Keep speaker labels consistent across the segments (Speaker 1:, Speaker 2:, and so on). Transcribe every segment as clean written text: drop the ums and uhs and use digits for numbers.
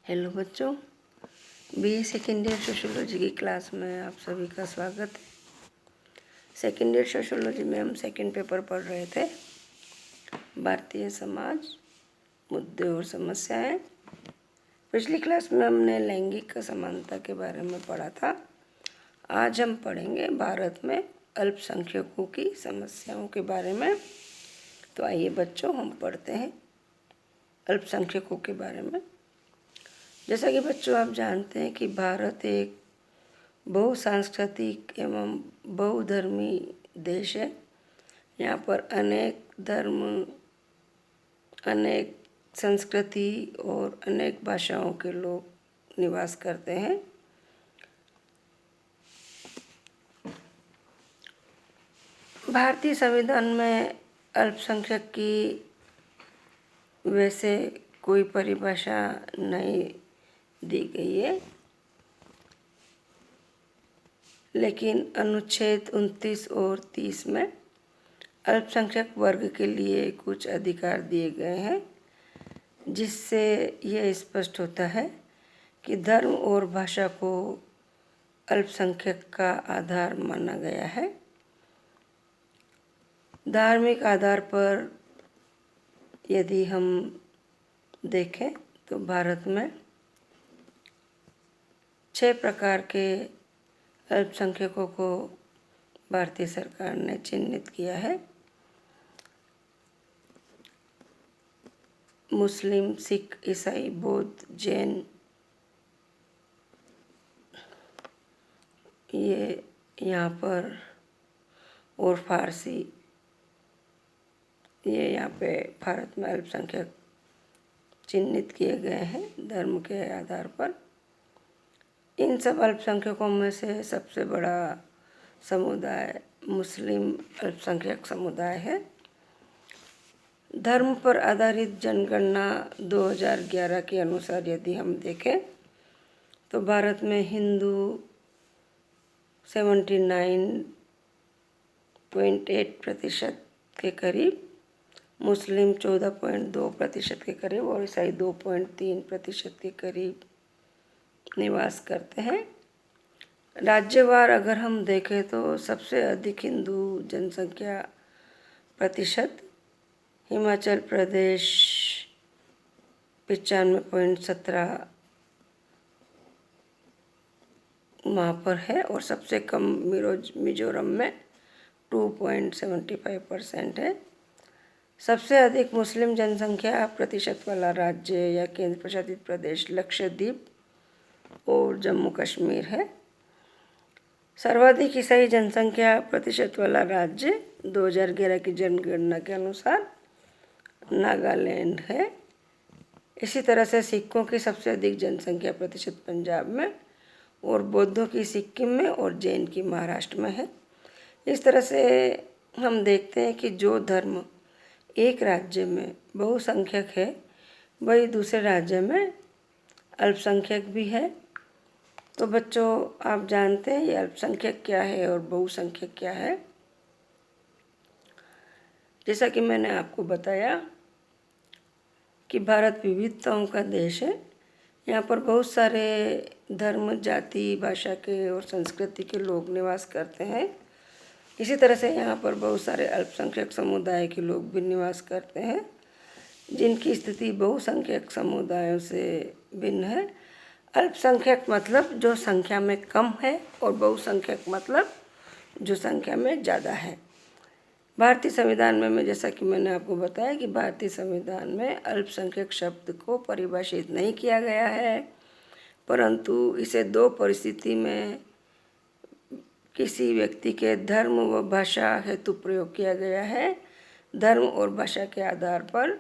Speaker 1: Hello बच्चों, BA second year sociology की class में आप सभी का स्वागत है। सेकेंड ईयर सोशियोलॉजी में हम सेकेंड पेपर पढ़ रहे थे, भारतीय समाज, मुद्दे और समस्याएं। पिछली क्लास में हमने लैंगिक असमानता के बारे में पढ़ा था। आज हम पढ़ेंगे भारत में अल्पसंख्यकों की समस्याओं के बारे में। तो आइए बच्चों, हम पढ़ते हैं अल्पसंख्यकों के बारे में। जैसा कि बच्चों आप जानते हैं कि भारत एक बहुसांस्कृतिक एवं बहुधर्मी देश है। यहाँ पर अनेक धर्म, अनेक संस्कृति और अनेक भाषाओं के लोग निवास करते हैं। भारतीय संविधान में अल्पसंख्यक की वैसे कोई परिभाषा नहीं दी गई है, लेकिन अनुच्छेद 29 और 30 में अल्पसंख्यक वर्ग के लिए कुछ अधिकार दिए गए हैं, जिससे यह स्पष्ट होता है कि धर्म और भाषा को अल्पसंख्यक का आधार माना गया है। धार्मिक आधार पर यदि हम देखें तो भारत में 6 प्रकार के अल्पसंख्यकों को भारतीय सरकार ने चिन्हित किया है। मुस्लिम, सिख, ईसाई, बौद्ध, जैन, ये यहाँ पर, और फारसी, ये यहाँ पे भारत में अल्पसंख्यक चिन्हित किए गए हैं धर्म के आधार पर। इन सब अल्पसंख्यकों में से सबसे बड़ा समुदाय मुस्लिम अल्पसंख्यक समुदाय है। धर्म पर आधारित जनगणना 2011 के अनुसार यदि हम देखें तो भारत में हिंदू 79.8% के करीब, मुस्लिम 14.2% के करीब और ईसाई 2.3% के करीब निवास करते हैं। राज्यवार अगर हम देखें तो सबसे अधिक हिंदू जनसंख्या प्रतिशत हिमाचल प्रदेश 95.17 वहाँ पर है, और सबसे कम मिजोरम में 2.75% है। सबसे अधिक मुस्लिम जनसंख्या प्रतिशत वाला राज्य या केंद्र प्रशासित प्रदेश लक्षद्वीप और जम्मू कश्मीर है। सर्वाधिक ईसाई जनसंख्या प्रतिशत वाला राज्य 2011 की जनगणना के अनुसार नागालैंड है। इसी तरह से सिखों की सबसे अधिक जनसंख्या प्रतिशत पंजाब में, और बौद्धों की सिक्किम में, और जैन की महाराष्ट्र में है। इस तरह से हम देखते हैं कि जो धर्म एक राज्य में बहुसंख्यक है, वही दूसरे राज्य में अल्पसंख्यक भी है। तो बच्चों आप जानते हैं ये अल्पसंख्यक क्या है और बहुसंख्यक क्या है। जैसा कि मैंने आपको बताया कि भारत विविधताओं का देश है। यहाँ पर बहुत सारे धर्म, जाति, भाषा के और संस्कृति के लोग निवास करते हैं। इसी तरह से यहाँ पर बहुत सारे अल्पसंख्यक समुदाय के लोग भी निवास करते हैं, जिनकी स्थिति बहुसंख्यक समुदायों से भिन्न है। अल्पसंख्यक मतलब जो संख्या में कम है, और बहुसंख्यक मतलब जो संख्या में ज़्यादा है। भारतीय संविधान में जैसा कि मैंने आपको बताया कि भारतीय संविधान में अल्पसंख्यक शब्द को परिभाषित नहीं किया गया है, परंतु इसे 2 परिस्थिति में किसी व्यक्ति के धर्म व भाषा हेतु प्रयोग किया गया है। धर्म और भाषा के आधार पर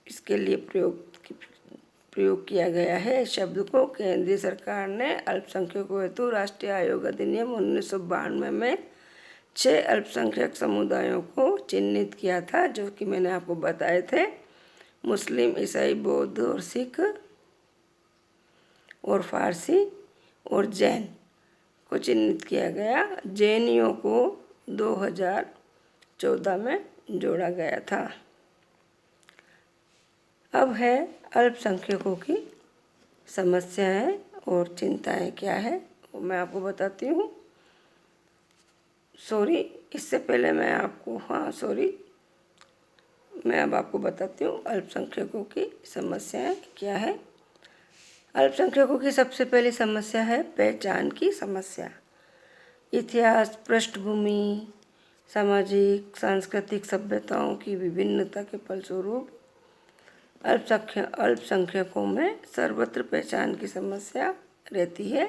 Speaker 1: इसके लिए प्रयोग किया गया है। शब्द को केंद्रीय सरकार ने अल्पसंख्यकों हेतु राष्ट्रीय आयोग अधिनियम 1992 में 6 अल्पसंख्यक समुदायों को चिन्हित किया था, जो कि मैंने आपको बताए थे। मुस्लिम, ईसाई, बौद्ध और सिख और फारसी और जैन को चिन्हित किया गया। जैनियों को 2014 में जोड़ा गया था। अब है अल्पसंख्यकों की समस्याएं और चिंताएं क्या है, वो मैं आपको बताती हूँ। इससे पहले मैं अब आपको बताती हूँ अल्पसंख्यकों की समस्याएं क्या है। अल्पसंख्यकों की सबसे पहली समस्या है पहचान की समस्या। इतिहास, पृष्ठभूमि, सामाजिक सांस्कृतिक सभ्यताओं की विभिन्नता के फलस्वरूप अल्पसंख्यकों में सर्वत्र पहचान की समस्या रहती है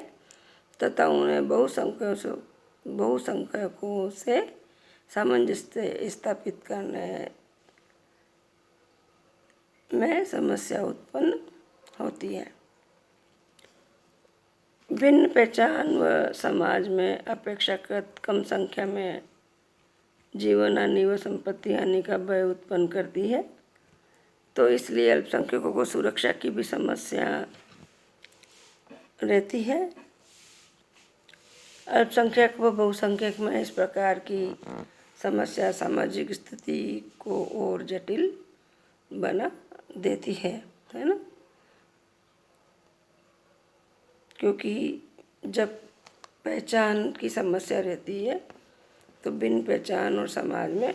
Speaker 1: तथा उन्हें बहुसंख्यकों से सामंजस्य स्थापित करने में समस्या उत्पन्न होती है। भिन्न पहचान व समाज में अपेक्षाकृत कम संख्या में जीवन हानि व संपत्ति हानि का भय उत्पन्न करती है, तो इसलिए अल्पसंख्यकों को सुरक्षा की भी समस्या रहती है। अल्पसंख्यक व बहुसंख्यक में इस प्रकार की समस्या सामाजिक स्थिति को और जटिल बना देती है ना, क्योंकि जब पहचान की समस्या रहती है तो भिन्न पहचान और समाज में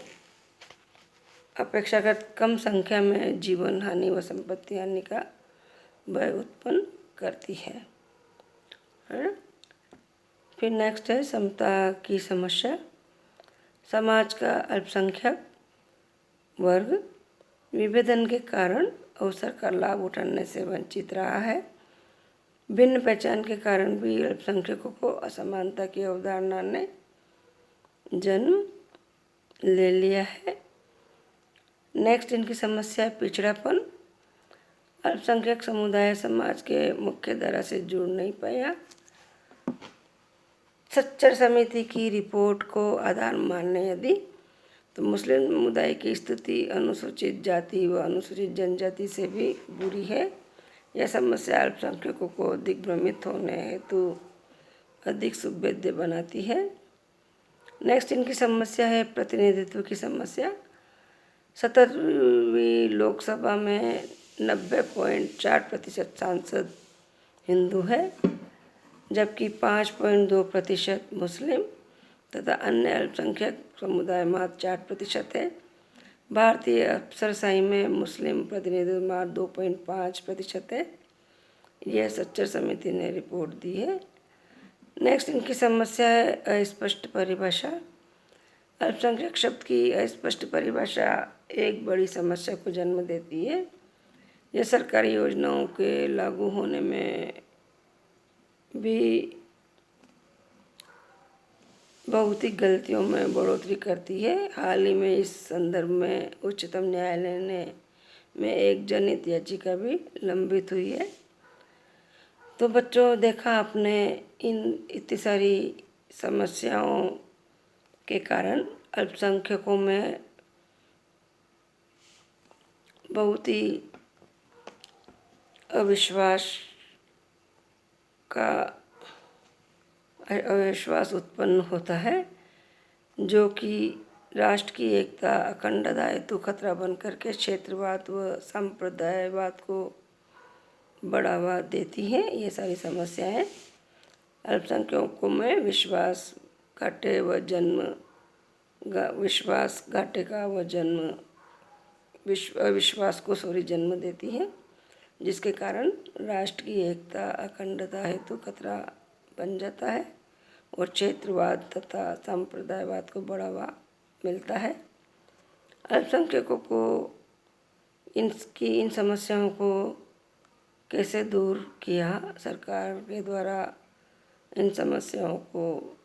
Speaker 1: अपेक्षाकृत कम संख्या में जीवन हानि व संपत्ति हानि का भय उत्पन्न करती है ना? फिर नेक्स्ट है समता की समस्या। समाज का अल्पसंख्यक वर्ग विभेदन के कारण अवसर का लाभ उठाने से वंचित रहा है। भिन्न पहचान के कारण भी अल्पसंख्यकों को असमानता की अवधारणा ने जन्म ले लिया है। नेक्स्ट इनकी समस्या है पिछड़ापन। अल्पसंख्यक समुदाय समाज के मुख्य धारा से जुड़ नहीं पाया। सच्चर समिति की रिपोर्ट को आधार मानने यदि तो मुस्लिम समुदाय की स्थिति अनुसूचित जाति व अनुसूचित जनजाति से भी बुरी है। यह समस्या अल्पसंख्यकों को दिग्भ्रमित होने हेतु अधिक सुभेद्य बनाती है। नेक्स्ट इनकी समस्या है प्रतिनिधित्व की समस्या। 17वीं लोकसभा में 90.4% सांसद हिंदू है, जबकि 5.2% मुस्लिम तथा अन्य अल्पसंख्यक समुदाय मात्र 4% है। भारतीय अफसरशाही में मुस्लिम प्रतिनिधित्व मात्र 2.5% है। यह सच्चर समिति ने रिपोर्ट दी है। नेक्स्ट इनकी समस्या है अस्पष्ट परिभाषा। अल्पसंख्यक शब्द की अस्पष्ट परिभाषा एक बड़ी समस्या को जन्म देती है। यह सरकारी योजनाओं के लागू होने में भी बहुत ही गलतियों में बढ़ोतरी करती है। हाल ही में इस संदर्भ में उच्चतम न्यायालय में एक जनहित याचिका भी लंबित हुई है। तो बच्चों, देखा आपने इन इतनी सारी समस्याओं के कारण अल्पसंख्यकों में बहुत ही अविश्वास उत्पन्न होता है, जो कि राष्ट्र की एकता अखंडता हेतु खतरा बन करके क्षेत्रवाद व सांप्रदायवाद को बढ़ावा देती है। ये सारी समस्याएं अल्पसंख्यकों में विश्वास घाटे का अविश्वास को जन्म देती है, जिसके कारण राष्ट्र की एकता अखंडता हेतु खतरा बन जाता है और क्षेत्रवाद तथा सांप्रदायवाद को बढ़ावा मिलता है। अल्पसंख्यकों को इन समस्याओं को कैसे दूर किया, सरकार के द्वारा इन समस्याओं को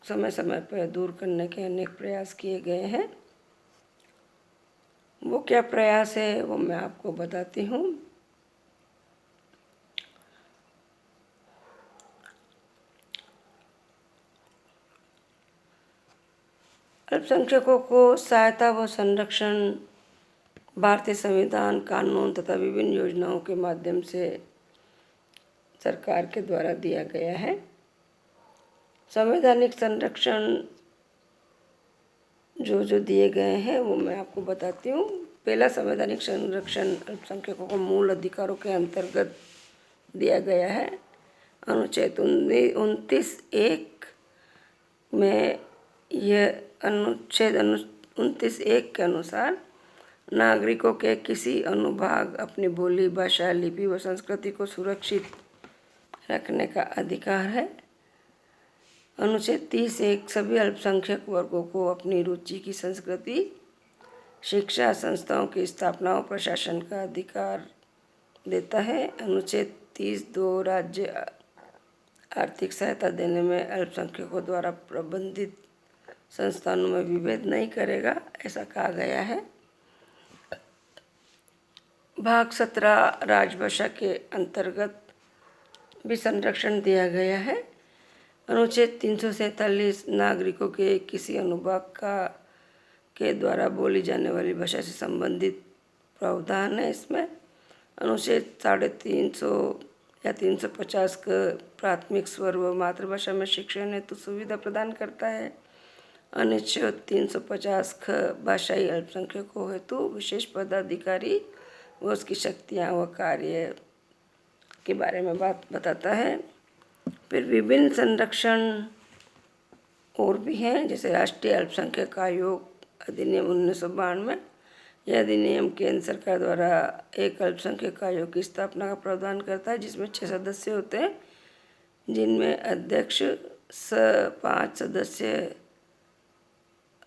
Speaker 1: समय समय पर दूर करने के अनेक प्रयास किए गए हैं। वो क्या प्रयास है वो मैं आपको बताती हूँ। अल्पसंख्यकों को सहायता व संरक्षण भारतीय संविधान, कानून तथा विभिन्न योजनाओं के माध्यम से सरकार के द्वारा दिया गया है। संवैधानिक संरक्षण जो दिए गए हैं वो मैं आपको बताती हूँ। पहला संवैधानिक संरक्षण अल्पसंख्यकों को मूल अधिकारों के अंतर्गत दिया गया है। अनुच्छेद 29(1) में यह अनुच्छेद 29(1) के अनुसार नागरिकों के किसी अनुभाग अपनी बोली, भाषा, लिपि व संस्कृति को सुरक्षित रखने का अधिकार है। अनुच्छेद 30(1) सभी अल्पसंख्यक वर्गों को अपनी रुचि की संस्कृति, शिक्षा संस्थाओं की स्थापना और प्रशासन का अधिकार देता है। अनुच्छेद 30(2) राज्य आर्थिक सहायता देने में अल्पसंख्यकों द्वारा प्रबंधित संस्थानों में विभेद नहीं करेगा, ऐसा कहा गया है। भाग 17 राजभाषा के अंतर्गत भी संरक्षण दिया गया है। अनुच्छेद 347 नागरिकों के किसी अनुभाग के द्वारा बोली जाने वाली भाषा से संबंधित प्रावधान है। इसमें अनुच्छेद 350 या 350 का प्राथमिक स्वर व मातृभाषा में शिक्षण हेतु सुविधा प्रदान करता है। अनुच्छेद 350 ख भाषाई अल्पसंख्यकों हेतु विशेष पदाधिकारी व उसकी शक्तियाँ व कार्य के बारे में बात बताता है। फिर विभिन्न संरक्षण और भी हैं, जैसे राष्ट्रीय अल्पसंख्यक आयोग अधिनियम 1992। यह अधिनियम केंद्र सरकार द्वारा एक अल्पसंख्यक आयोग की स्थापना का प्रावधान करता है, जिसमें 6 सदस्य होते हैं, जिनमें अध्यक्ष 5 सदस्य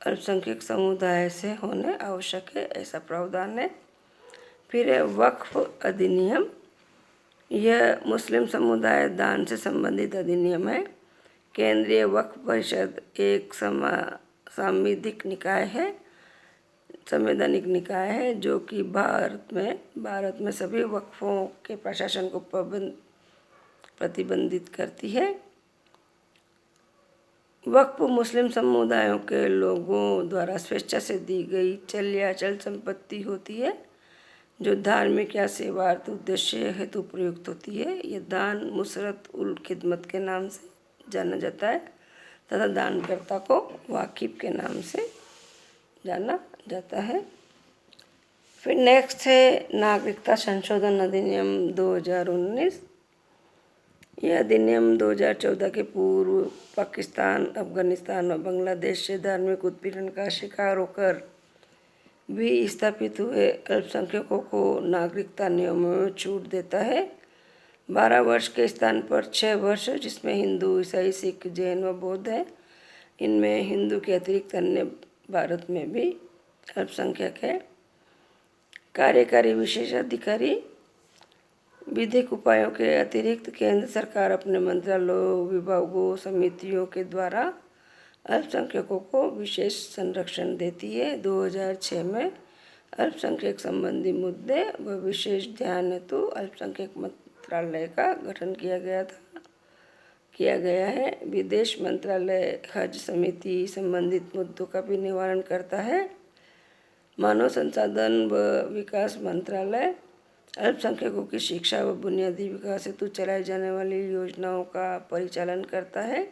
Speaker 1: अल्पसंख्यक समुदाय से होने आवश्यक है, ऐसा प्रावधान है। फिर है वक्फ अधिनियम। यह मुस्लिम समुदाय दान से संबंधित अधिनियम है। केंद्रीय वक्फ परिषद एक सांविधिक निकाय है, संवैधानिक निकाय है, जो कि भारत में सभी वक्फों के प्रशासन को प्रतिबंधित करती है। वक्फ मुस्लिम समुदायों के लोगों द्वारा स्वेच्छा से दी गई चल या अचल संपत्ति होती है, जो धार्मिक या सेवार्थ उद्देश्य हेतु प्रयुक्त होती है। ये दान मुसरत उल खिदमत के नाम से जाना जाता है तथा दानकर्ता को वाकिफ के नाम से जाना जाता है। फिर नेक्स्ट है नागरिकता संशोधन अधिनियम 2019। यह अधिनियम 2014 के पूर्व पाकिस्तान, अफगानिस्तान और बांग्लादेश से धार्मिक उत्पीड़न का शिकार होकर भी स्थापित हुए अल्पसंख्यकों को नागरिकता नियमों में छूट देता है। 12 वर्ष के स्थान पर 6 वर्ष, जिसमें हिंदू, ईसाई, सिख, जैन व बौद्ध है। इनमें हिंदू के अतिरिक्त अन्य भारत में भी अल्पसंख्यक है। कार्यकारी विशेषाधिकारी। विधिक उपायों के अतिरिक्त केंद्र सरकार अपने मंत्रालयों, विभागों, समितियों के द्वारा अल्पसंख्यकों को विशेष संरक्षण देती है। 2006 में अल्पसंख्यक संबंधी मुद्दे व विशेष ध्यान हेतु अल्पसंख्यक मंत्रालय का गठन किया गया है। विदेश मंत्रालय हज समिति संबंधित मुद्दों का भी निवारण करता है। मानव संसाधन व विकास मंत्रालय अल्पसंख्यकों की शिक्षा व बुनियादी विकास हेतु चलाई जाने वाली योजनाओं का परिचालन करता है।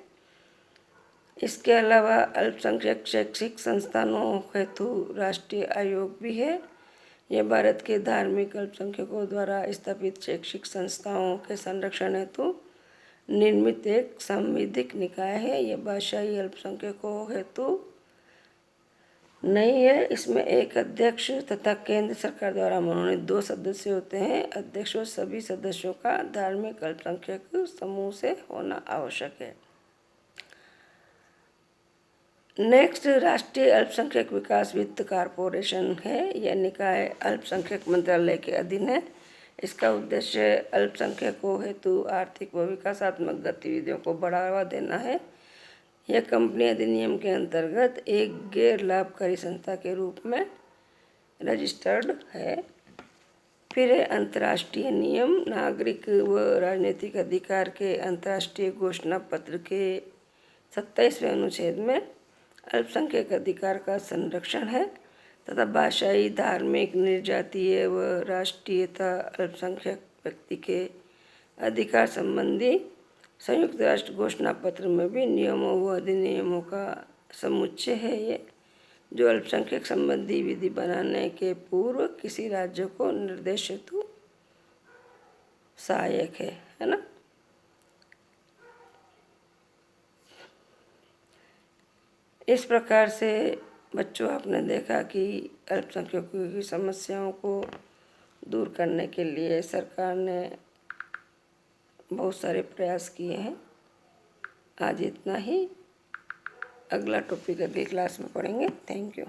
Speaker 1: इसके अलावा अल्पसंख्यक शैक्षिक संस्थानों हेतु राष्ट्रीय आयोग भी है। यह भारत के धार्मिक अल्पसंख्यकों द्वारा स्थापित शैक्षिक संस्थाओं के संरक्षण हेतु निर्मित एक सांविधिक निकाय है। यह भाषाई अल्पसंख्यकों हेतु नहीं है। इसमें एक अध्यक्ष तथा केंद्र सरकार द्वारा मनोनीत 2 सदस्य होते हैं। अध्यक्ष और सभी सदस्यों का धार्मिक अल्पसंख्यक समूह से होना आवश्यक है। नेक्स्ट राष्ट्रीय अल्पसंख्यक विकास वित्त कॉरपोरेशन है। यह निकाय अल्पसंख्यक मंत्रालय के अधीन है। इसका उद्देश्य अल्पसंख्यकों हेतु आर्थिक व विकासात्मक गतिविधियों को बढ़ावा देना है। यह कंपनी अधिनियम के अंतर्गत एक गैर लाभकारी संस्था के रूप में रजिस्टर्ड है। फिर है अंतर्राष्ट्रीय नियम। नागरिक व राजनीतिक अधिकार के अंतर्राष्ट्रीय घोषणा पत्र के 27वें अनुच्छेद में अल्पसंख्यक अधिकार का संरक्षण है तथा भाषाई, धार्मिक, निर्जातीय व राष्ट्रीयता अल्पसंख्यक व्यक्ति के अधिकार संबंधी संयुक्त राष्ट्र घोषणा पत्र में भी नियमों व अधिनियमों का समुच्चय है ये, जो अल्पसंख्यक संबंधी विधि बनाने के पूर्व किसी राज्य को निर्देश हेतु सहायक है ना। इस प्रकार से बच्चों आपने देखा कि अल्पसंख्यकों की समस्याओं को दूर करने के लिए सरकार ने बहुत सारे प्रयास किए हैं। आज इतना ही, अगला टॉपिक अगली क्लास में पढ़ेंगे। Thank you.